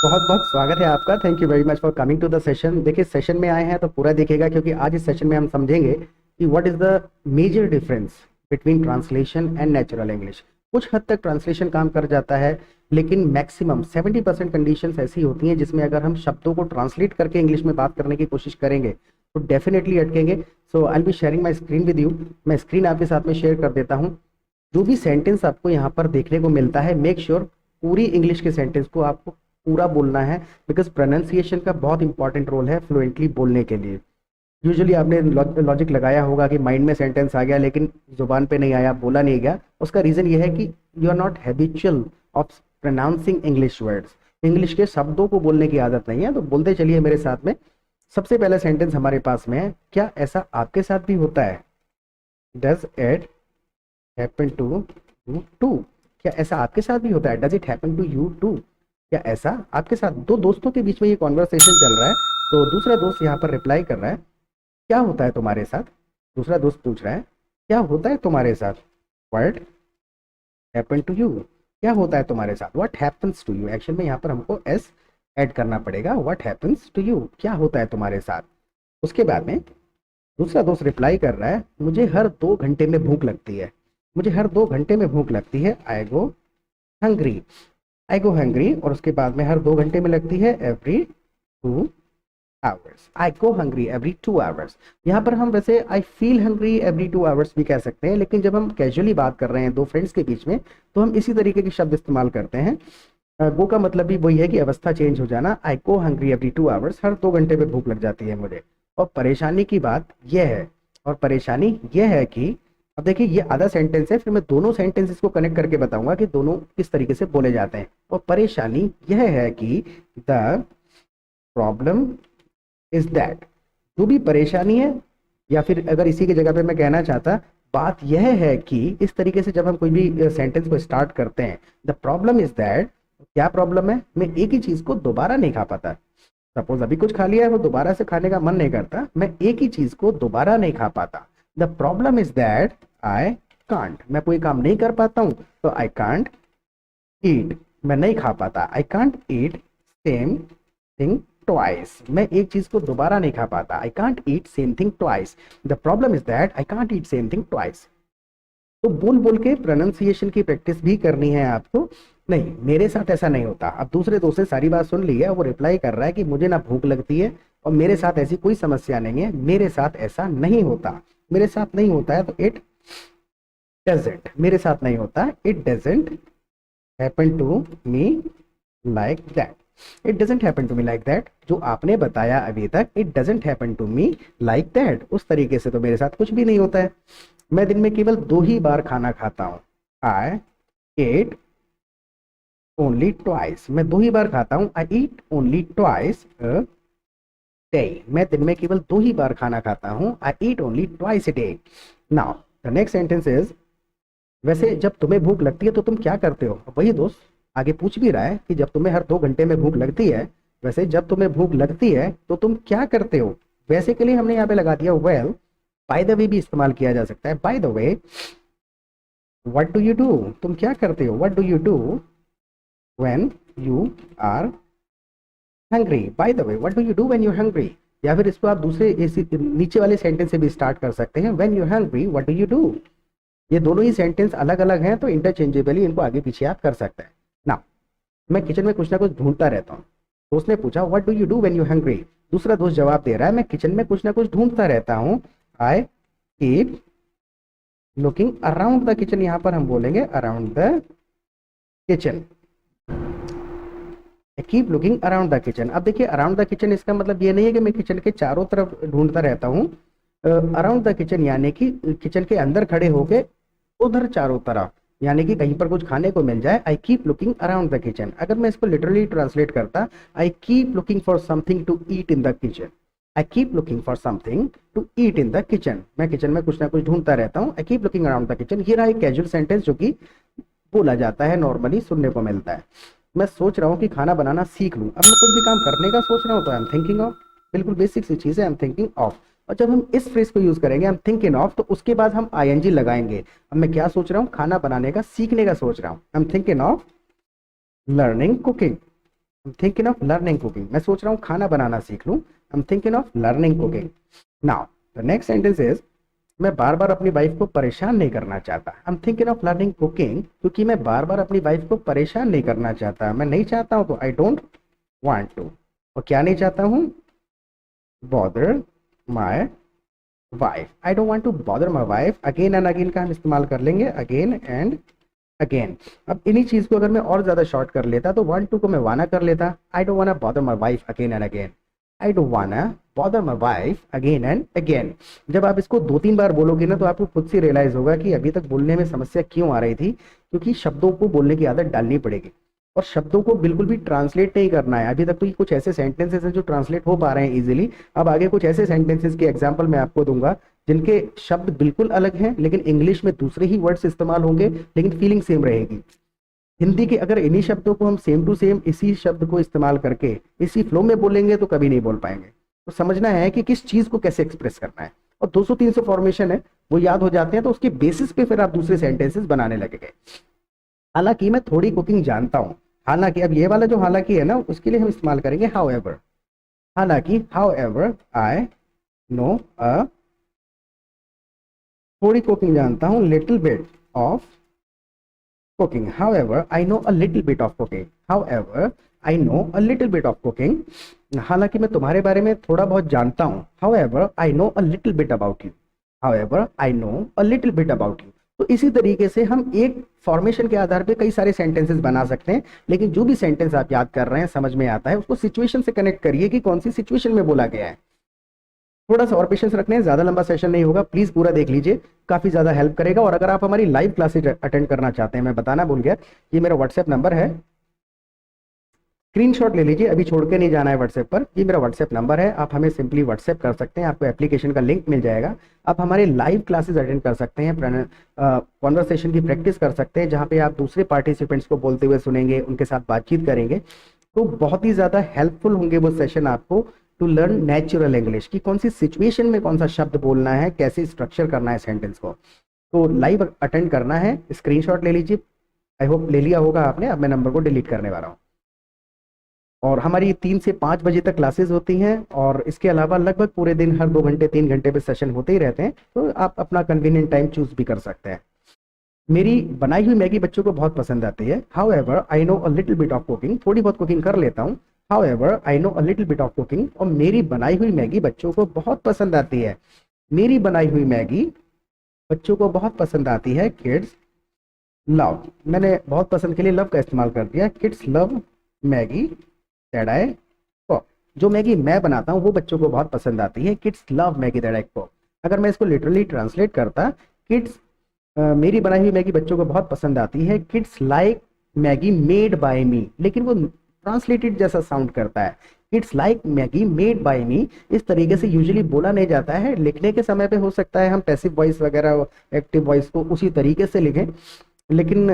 बहुत बहुत स्वागत है आपका। Thank you very much for coming to the session. देखिए, सेशन में आए हैं तो पूरा देखिएगा, क्योंकि आज इस सेशन में हम समझेंगे कि what is the major difference between translation and natural English. कुछ हद तक ट्रांसलेशन काम कर जाता है, लेकिन मैक्सिमम 70% कंडीशंस ऐसी होती हैं जिसमें अगर हम शब्दों को ट्रांसलेट करके इंग्लिश में बात करने की कोशिश करेंगे तो डेफिनेटली अटकेंगे। So I will be sharing my screen with you. मैं स्क्रीन आपके साथ में शेयर कर देता हूँ। जो भी सेंटेंस आपको यहाँ पर देखने को मिलता है, मेक श्योर पूरी इंग्लिश के सेंटेंस को आपको पूरा बोलना है, बिकॉज प्रोनाउंसिएशन का बहुत इंपॉर्टेंट रोल है फ्लुएंटली बोलने के लिए। यूजुअली आपने लॉजिक लगाया होगा कि माइंड में सेंटेंस आ गया लेकिन जुबान पे नहीं आया, बोला नहीं गया। उसका रीजन ये है कि you are not habitual of pronouncing English words. English के शब्दों को बोलने की आदत नहीं है। तो बोलते चलिए मेरे साथ में। सबसे पहला सेंटेंस हमारे पास में है, क्या ऐसा आपके साथ भी होता है? Does it happen to you too? क्या ऐसा आपके साथ भी होता है? Does it happen to you too? क्या ऐसा आपके साथ? दो दोस्तों के बीच में ये कॉन्वर्सेशन चल रहा है, तो दूसरा दोस्त यहाँ पर रिप्लाई कर रहा है, क्या होता है तुम्हारे साथ? दूसरा दोस्त पूछ रहा है, क्या होता है तुम्हारे साथ? What happen to you? क्या होता है तुम्हारे साथ? What happens to you? Action में यहाँ पर हमको एस ऐड करना पड़ेगा। What happens to you? क्या होता है तुम्हारे साथ? उसके बाद में दूसरा दोस्त रिप्लाई कर रहा है, मुझे हर 2 घंटे में भूख लगती है। मुझे हर 2 घंटे में भूख लगती है। आई गो हंग्री। आई गो हंग्री। और उसके बाद में हर 2 घंटे में लगती है, एवरी 2 आवर्स। आई गो हंग्री एवरी 2 आवर्स। यहाँ पर हम वैसे I feel hungry every 2 hours भी कह सकते हैं, लेकिन जब हम कैजुअली बात कर रहे हैं दो फ्रेंड्स के बीच में तो हम इसी तरीके के शब्द इस्तेमाल करते हैं। गो का मतलब भी वही है कि अवस्था चेंज हो जाना। आई गो हंग्री एवरी 2 आवर्स। हर 2 घंटे में भूख लग जाती है मुझे। और परेशानी की बात यह है, और परेशानी यह है कि अब देखिए ये आधा सेंटेंस है, फिर मैं दोनों सेंटेंसेस को कनेक्ट करके बताऊंगा कि दोनों किस तरीके से बोले जाते हैं। और परेशानी यह है कि द प्रॉब्लम इज दैट। जो भी परेशानी है, या फिर अगर इसी की जगह पे मैं कहना चाहता, बात यह है कि इस तरीके से जब हम कोई भी सेंटेंस को स्टार्ट करते हैं, द प्रॉब्लम इज दैट, क्या प्रॉब्लम है? मैं एक ही चीज को दोबारा नहीं खा पाता। सपोज अभी कुछ खा लिया है, वो दोबारा से खाने का मन नहीं करता, मैं एक ही चीज को दोबारा नहीं खा पाता। The problem is that I can't. मैं कोई काम नहीं कर पाता हूं, तो आई कांट ईट। मैं नहीं खा पाता, I can't eat same thing twice. मैं एक चीज को दोबारा नहीं खा पाता, I can't eat same thing twice. The problem is that I can't eat same thing twice. तो बोल बोल के प्रोनाउंसिएशन की प्रैक्टिस भी करनी है आपको। नहीं, मेरे साथ ऐसा नहीं होता। अब दूसरे दोस्त ने सारी बात सुन ली है, वो रिप्लाई कर रहा है कि मुझे ना भूख लगती है और मेरे साथ ऐसी कोई समस्या नहीं है, मेरे साथ ऐसा नहीं होता। मेरे साथ नहीं होता है तो इट डजंट। मेरे साथ नहीं होता, it doesn't happen to me like that. It doesn't happen to me like that. जो आपने बताया अभी तक, it doesn't happen to me like that, उस तरीके से तो मेरे साथ कुछ भी नहीं होता है। मैं दिन में केवल 2 ही बार खाना खाता हूँ। I ate only twice. मैं 2 ही बार खाता हूँ। I eat only twice a day. मैं दिन में केवल 2 ही बार खाना खाता हूँ। I eat only twice a day. Now the next sentence is, वैसे जब तुम्हें भूख लगती है तो तुम क्या करते हो? वही दोस्त आगे पूछ भी रहा है कि जब तुम्हें हर 2 घंटे में भूख लगती है, वैसे जब तुम्हें भूख लगती है तो तुम क्या करते हो? वैसे के लिए हमने यहाँ पे लगा दिया वेल। बाय द वे भी इस्तेमाल किया जा सकता है। By the way, what do you do? तुम क्या करते हो? What do you do when you are hungry? By the way, what do you do when you are hungry? या फिर इसको आप दूसरे नीचे वाले सेंटेंस से भी स्टार्ट कर सकते हैं, when you are hungry what do you do? ये दोनों ही सेंटेंस अलग अलग हैं, तो इंटरचेंजेबली इनको आगे पीछे आप कर सकते हैं ना। मैं किचन में कुछ ना कुछ ढूंढता रहता हूँ। दोस्त ने पूछा, what do you do when you hungry? दूसरा दोस्त जवाब दे रहा है, मैं किचन में कुछ ना कुछ ढूंढता रहता हूँ। I keep looking around the kitchen. यहाँ पर हम बोलेंगे around the kitchen. Keep looking around the kitchen. अब देखिए, अराउंड द किचन इसका मतलब ये नहीं है कि मैं किचन के चारों तरफ ढूंढता रहता हूँ। अराउंड द किचन यानी कि किचन के अंदर खड़े होके उधर चारों तरफ, यानी कि कहीं पर कुछ खाने को मिल जाए। I keep looking around the kitchen. अगर मैं इसको लिटरली ट्रांसलेट करता, I keep looking for something to eat in the kitchen. I keep looking for something to eat in the kitchen. मैं किचन में कुछ ना कुछ ढूंढता रहता हूँ। I keep looking around the kitchen. ये रहा एक कैजुअल सेंटेंस जो कि बोला जाता है, नॉर्मली सुनने को मिलता है। मैं सोच रहा हूँ कि खाना बनाना सीख लूँ। अब मैं कुछ भी काम करने का सोच रहा हूँ तो आई एम थिंकिंग ऑफ। बिल्कुल बेसिक सी चीज़ है, आई एम थिंकिंग ऑफ। और जब हम इस फ्रेज को यूज करेंगे, आई एम थिंकिंग ऑफ, तो उसके बाद हम आईएनजी लगाएंगे। अब मैं क्या सोच रहा हूँ? खाना बनाने का, सीखने का सोच रहा हूँ। I am thinking of learning cooking. I'm thinking of learning cooking. मैं सोच रहा हूँ खाना बनाना सीख लूँ. I'm thinking of learning cooking. Now, the next sentence is मैं बार बार अपनी वाइफ को परेशान नहीं करना चाहता. I'm thinking of learning cooking क्योंकि मैं बार बार अपनी वाइफ को परेशान नहीं करना चाहता. मैं नहीं चाहता हूँ तो I don't want to. और क्या नहीं चाहता हूँ? Bother my wife. I don't want to bother my wife. Again and again का हम इस्तेमाल कर लेंगे. Again and again. अब इन्हीं चीज को अगर मैं और ज्यादा शॉर्ट कर लेता तो want to को मैं wanna कर लेता. I don't wanna bother my wife again and again. I don't wanna bother my wife again and again. जब आप इसको 2-3 बार बोलोगे ना तो आपको खुद से रियलाइज होगा कि अभी तक बोलने में समस्या क्यों आ रही थी, क्योंकि शब्दों को बोलने की आदत डालनी पड़ेगी और शब्दों को बिल्कुल भी ट्रांसलेट नहीं करना है. अभी तक तो ये कुछ ऐसे सेंटेंसेस हैं जो ट्रांसलेट हो पा रहे हैं इजीली. अब आगे कुछ ऐसे सेंटेंसेस के एग्जांपल मैं आपको दूंगा जिनके शब्द बिल्कुल अलग हैं लेकिन इंग्लिश में दूसरे ही वर्ड्स इस्तेमाल होंगे लेकिन फीलिंग सेम रहेगी. हिंदी के अगर इन्हीं शब्दों को हम सेम टू सेम इसी शब्द को इस्तेमाल करके इसी फ्लो में बोलेंगे तो कभी नहीं बोल पाएंगे. तो समझना है कि किस चीज को कैसे एक्सप्रेस करना है. और 200-300 फॉर्मेशन है वो याद हो जाते हैं तो उसके बेसिस पे फिर आप दूसरे सेंटेंसेस बनाने लगेंगे. हालांकि मैं थोड़ी कुकिंग जानता हूँ. हालांकि अब ये वाला जो हालांकि है ना उसके लिए हम इस्तेमाल करेंगे हाउएवर. हालांकि हाउएवर आई नो अ, थोड़ी कुकिंग जानता हूँ, little bit of cooking. However, I know a little bit of cooking. However, I know a little bit of cooking. हालांकि मैं तुम्हारे बारे में थोड़ा बहुत जानता हूँ. However, I know a little bit about you. However, I know a little bit about you. तो इसी तरीके से हम एक फॉर्मेशन के आधार पे कई सारे सेंटेंसेस बना सकते हैं, लेकिन जो भी सेंटेंस आप याद कर रहे हैं समझ में आता है उसको सिचुएशन से कनेक्ट करिए कि कौन सी सिचुएशन में बोला गया है. थोड़ा सा और पेशेंस रखने हैं, ज्यादा लंबा सेशन नहीं होगा, प्लीज पूरा देख लीजिए, काफी ज्यादा हेल्प करेगा. और अगर आप हमारी लाइव क्लासेज अटेंड करना चाहते हैं, मैं बताना भूल गया, ये मेरा व्हाट्सएप नंबर है, स्क्रीनशॉट ले लीजिए, अभी छोड़ के नहीं जाना है व्हाट्सएप पर. ये मेरा व्हाट्सएप नंबर है, आप हमें सिंपली व्हाट्सएप कर सकते हैं, आपको एप्लीकेशन का लिंक मिल जाएगा. आप हमारे लाइव क्लासेस अटेंड कर सकते हैं, कॉन्वर्सेशन की प्रैक्टिस कर सकते हैं जहाँ पे आप दूसरे पार्टिसिपेंट्स को बोलते हुए सुनेंगे, उनके साथ बातचीत करेंगे. तो बहुत ही ज़्यादा हेल्पफुल होंगे वो सेशन आपको टू लर्न नेचुरल इंग्लिश, कि कौन सी सिचुएशन में कौन सा शब्द बोलना है, कैसे स्ट्रक्चर करना है सेंटेंस को. तो लाइव अटेंड करना है, स्क्रीनशॉट ले लीजिए. आई होप ले लिया होगा आपने. अब मैं नंबर को डिलीट करने वाला हूँ. और हमारी 3 से 5 बजे तक क्लासेस होती हैं और इसके अलावा लगभग पूरे दिन हर 2 घंटे 3 घंटे पे सेशन होते ही रहते हैं. तो आप अपना कन्वीनियंट टाइम चूज भी कर सकते हैं. मेरी बनाई हुई मैगी बच्चों को बहुत पसंद आती है. However I know a little bit of cooking, थोड़ी बहुत कुकिंग कर लेता हूँ. However I know a little bit of cooking, और मेरी बनाई हुई मैगी बच्चों को बहुत पसंद आती है. मेरी बनाई हुई मैगी बच्चों को बहुत पसंद आती है. किड्स लव, मैंने बहुत पसंद के लिए लव का इस्तेमाल कर दिया. Kids love Maggi that I cook, जो मैगी मैं बनाता हूँ वो बच्चों को बहुत पसंद आती है. Kids love Maggi that I cook. अगर मैं इसको लिटरली ट्रांसलेट करता, किड्स मेरी बनाई हुई मैगी बच्चों को बहुत पसंद आती है. Kids like Maggi made by me, लेकिन वो ट्रांसलेटेड जैसा साउंड करता है. Kids like Maggi made by me, इस तरीके से यूजुअली बोला नहीं जाता है. लिखने के समय पे हो सकता है हम पैसिव वॉइस वगैरह एक्टिव वॉइस को उसी तरीके से लिखें, लेकिन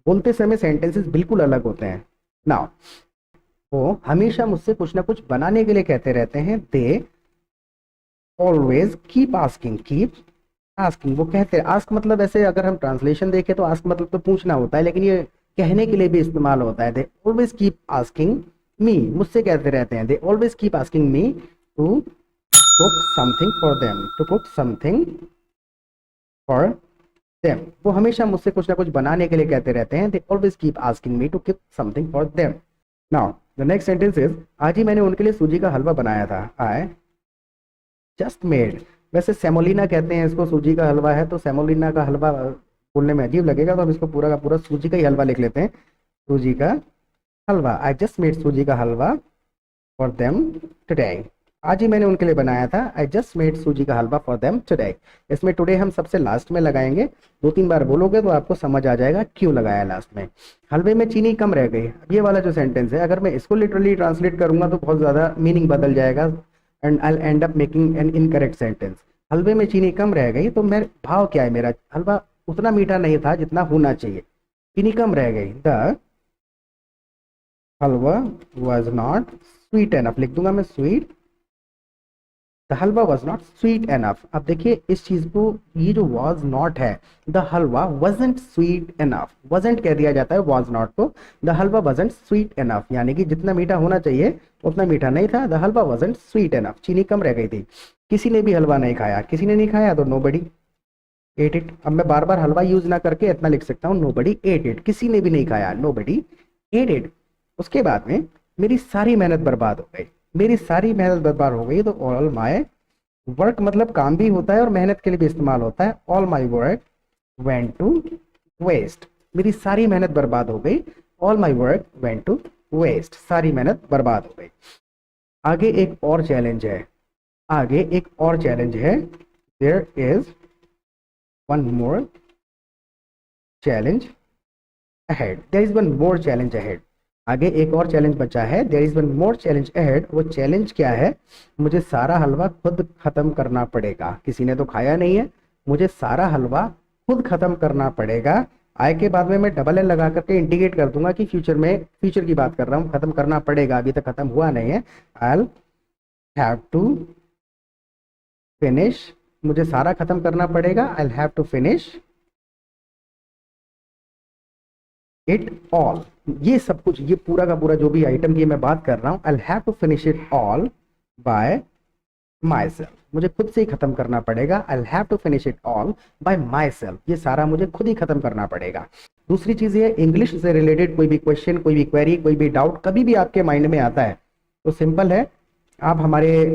बोलते समय सेंटेंसेस बिल्कुल अलग होते हैं. नाउ वो हमेशा मुझसे कुछ ना कुछ बनाने के लिए कहते रहते हैं. They always keep asking, keep asking, वो कहते हैं. आस्क मतलब ऐसे अगर हम ट्रांसलेशन देखें तो आस्क मतलब तो पूछना होता है, लेकिन ये कहने के लिए भी इस्तेमाल होता है. They always keep asking me, मुझसे कहते रहते हैं. They always keep asking me to cook something for them, to cook something for them, वो हमेशा मुझसे कुछ ना कुछ बनाने के लिए कहते रहते हैं. They always keep asking me to cook something for them. Now the next sentence is, आज ही मैंने उनके लिए सूजी का हलवा बनाया था. आई जस्ट मेड, वैसे सेमोलिना कहते हैं इसको, सूजी का हलवा है तो सेमोलिना का हलवा बोलने में अजीब लगेगा, तो हम इसको पूरा का पूरा सूजी का ही हलवा लिख लेते हैं. सूजी का हलवा. आई जस्ट मेड सूजी का हलवा फॉर देम टुडे, आज ही मैंने उनके लिए बनाया था. आई जस्ट मेड सूजी का हलवा फॉर देम टुडे. इसमें टुडे हम सबसे लास्ट में लगाएंगे. 2-3 बार बोलोगे तो आपको समझ आ जाएगा क्यों लगाया लास्ट में. हलवे में चीनी कम रह गई, ये वाला जो सेंटेंस है अगर मैं इसको लिटरली ट्रांसलेट करूंगा तो बहुत ज़्यादा मीनिंग बदल जाएगा and I and up making an incorrect sentence. हलवे में चीनी कम रह गई तो मैं भाव क्या है, मेरा हलवा उतना मीठा नहीं था जितना होना चाहिए, चीनी कम रह गई. The halwa was not sweet enough, लिख दूंगा मैं sweet. The halwa was not sweet enough. अब देखिए इस चीज को, ये जो वॉज नॉट है, the halwa wasn't sweet enough, wasn't कह दिया जाता है वॉज नॉट को। The halwa wasn't sweet enough, यानी कि जितना मीठा होना चाहिए उतना मीठा नहीं था। The halwa wasn't sweet enough, चीनी कम रह गई थी। किसी ने भी हलवा नहीं खाया, किसी ने नहीं खाया तो नोबडी एट इट। अब मैं बार बार हलवा यूज ना करके इतना लिख सकता हूँ, नोबडी एट इट, किसी ने भी नहीं खाया, नोबडी एट इट। उसके बाद में मेरी सारी मेहनत बर्बाद हो गई, मेरी सारी मेहनत बर्बाद हो गई, तो ऑल माई वर्क मतलब काम भी होता है और मेहनत के लिए भी इस्तेमाल होता है। All my work went to waste, मेरी सारी मेहनत बर्बाद हो गई। All my work went to waste, सारी मेहनत बर्बाद हो गई। आगे एक और चैलेंज है, आगे एक और चैलेंज है। There is one more challenge ahead, there is one more challenge ahead. आगे एक और चैलेंज बचा है, there is one more challenge ahead. वो चैलेंज क्या है? मुझे सारा हलवा खुद खत्म करना पड़ेगा, किसी ने तो खाया नहीं है, मुझे सारा हलवा खुद खत्म करना पड़ेगा। आय के बाद में मैं डबल एल लगा करके इंडिकेट कर दूंगा कि फ्यूचर में, फ्यूचर की बात कर रहा हूँ, खत्म करना पड़ेगा, अभी तक खत्म हुआ नहीं है। आई हैव टू फिनिश, मुझे सारा खत्म करना पड़ेगा। I have to finish it all, ये सब कुछ, ये पूरा का पूरा जो भी आइटम की मैं बात कर रहा हूं, I have to finish it all by myself, मुझे खुद से ही खत्म करना पड़ेगा। I have to finish it all by myself, ये सारा मुझे खुद ही खत्म करना पड़ेगा। दूसरी चीज ये, इंग्लिश से रिलेटेड कोई भी क्वेश्चन, कोई भी क्वेरी, कोई भी डाउट कभी भी आपके माइंड में आता है तो सिंपल है, आप हमारे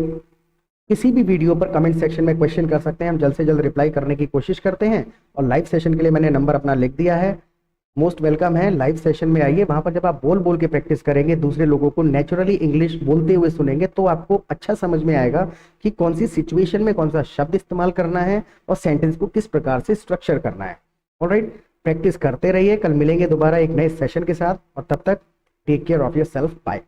किसी भी वीडियो पर कमेंट सेक्शन में क्वेश्चन कर सकते हैं, हम जल्द से जल्द रिप्लाई करने की कोशिश करते हैं। और लाइव सेशन के लिए मैंने नंबर अपना लिख दिया है, मोस्ट वेलकम है, लाइव सेशन में आइए। वहां पर जब आप बोल बोल के प्रैक्टिस करेंगे, दूसरे लोगों को नेचुरली इंग्लिश बोलते हुए सुनेंगे, तो आपको अच्छा समझ में आएगा कि कौन सी सिचुएशन में कौन सा शब्द इस्तेमाल करना है और सेंटेंस को किस प्रकार से स्ट्रक्चर करना है। ऑलराइट, प्रैक्टिस करते रहिए, कल मिलेंगे दोबारा एक नए सेशन के साथ, और तब तक take care of yourself, bye.